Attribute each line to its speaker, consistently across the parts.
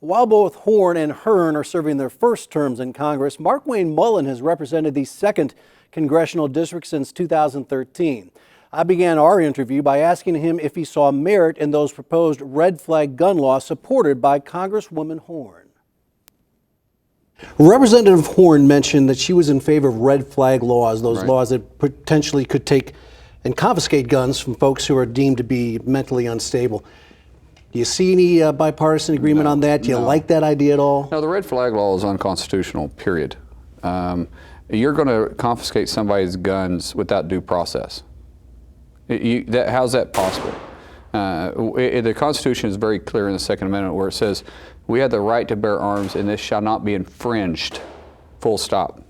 Speaker 1: While both Horn and Hearn are serving their first terms in Congress, Markwayne Mullin has represented the 2nd Congressional District since 2013. I began our interview by asking him if he saw merit in those proposed red flag gun laws supported by Congresswoman Horn. Representative Horn mentioned that she was in favor of red flag laws, those laws that potentially could take and confiscate guns from folks who are deemed to be mentally unstable. Do you see any bipartisan agreement on that? Do you like that idea at all?
Speaker 2: No, the red flag law is unconstitutional, period. You're going to confiscate somebody's guns without due process. How's that possible? The Constitution is very clear in the Second Amendment where it says, we have the right to bear arms and this shall not be infringed, full stop.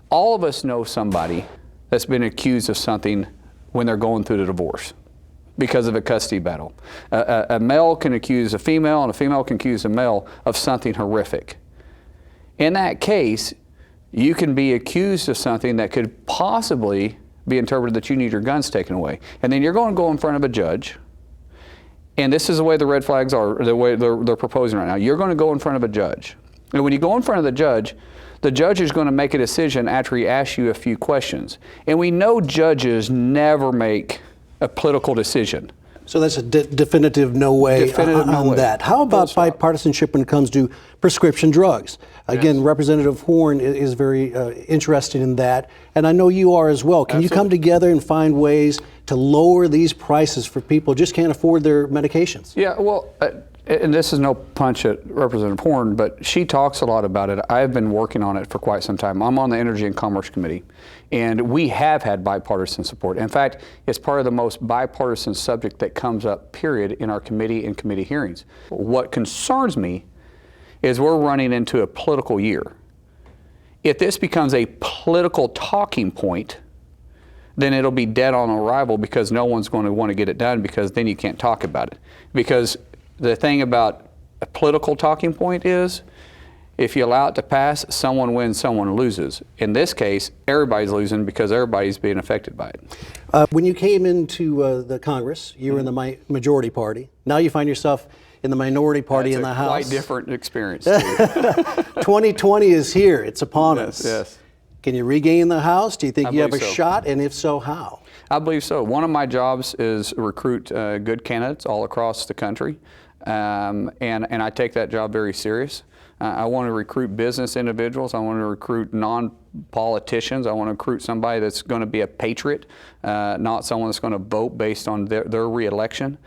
Speaker 2: All of us know somebody that's been accused of something when they're going through the divorce because of a custody battle. A male can accuse a female and a female can accuse a male of something horrific. In that case, you can be accused of something that could possibly be interpreted that you need your guns taken away. And then you're going to go in front of a judge, and this is the way the red flags are, the way they're proposing right now. You're going to go in front of a judge. And when you go in front of the judge is going to make a decision after he asks you a few questions. And we know judges never make a political decision.
Speaker 1: So that's a definitive no way on that. How about bipartisanship when it comes to prescription drugs? Again, Representative Horn is very interested in that, and I know you are as well. Can you come together and find ways to lower these prices for people who just can't afford their medications?
Speaker 2: Yeah, well, and this is no punch at Representative Horn, but she talks a lot about it. I've been working on it for quite some time. I'm on the Energy and Commerce Committee, and we have had bipartisan support. In fact, it's part of the most bipartisan subject that comes up, period, in our committee and committee hearings. What concerns me is we're running into a political year. If this becomes a political talking point, then it'll be dead on arrival because no one's going to want to get it done because then you can't talk about it. Because the thing about a political talking point is if you allow it to pass, someone wins, someone loses. In this case, everybody's losing because everybody's being affected by it.
Speaker 1: When you came into the Congress, you were in the majority party. Now you find yourself in the minority party in the House.
Speaker 2: Quite different experience.
Speaker 1: 2020 is here. It's upon us.
Speaker 2: Yes.
Speaker 1: Can you regain the House? Do you think you have a shot? And if so, how?
Speaker 2: I believe so. One of my jobs is recruit good candidates all across the country. And I take that job very serious. I want to recruit business individuals. I want to recruit non-politicians. I want to recruit somebody that's going to be a patriot, not someone that's going to vote based on their re-election.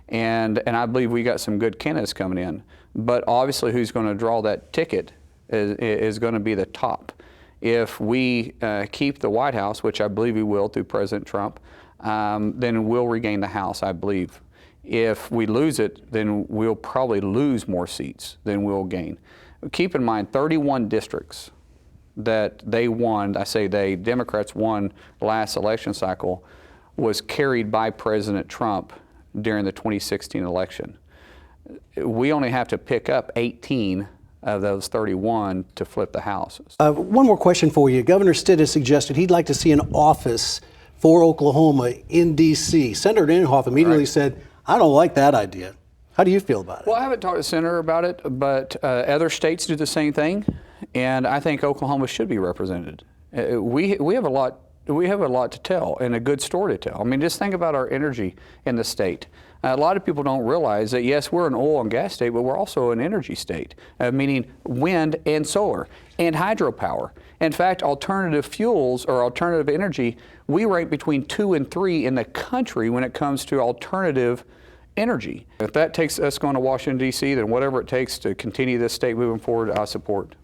Speaker 2: And I believe we got some good candidates coming in. But obviously who's going to draw that ticket is going to be the top. If we keep the White House, which I believe we will through President Trump, then we'll regain the House, I believe. If we lose it, then we'll probably lose more seats than we'll gain. Keep in mind, 31 districts that they won, I say they, Democrats won last election cycle, was carried by President Trump during the 2016 election. We only have to pick up 18 of those 31 to flip the House.
Speaker 1: One more question for you. Governor Stitt has suggested he'd like to see an office for Oklahoma in D.C. Senator Inhofe immediately said, I don't like that idea. How do you feel about it?
Speaker 2: Well, I haven't talked to the senator about it, but other states do the same thing, and I think Oklahoma should be represented. We have a lot to tell and a good story to tell. I mean, just think about our energy in the state. A lot of people don't realize that, yes, we're an oil and gas state, but we're also an energy state, meaning wind and solar and hydropower. In fact, alternative fuels or alternative energy, we rank between 2 and 3 in the country when it comes to alternative energy. If that takes us going to Washington, D.C., then whatever it takes to continue this state moving forward, I support.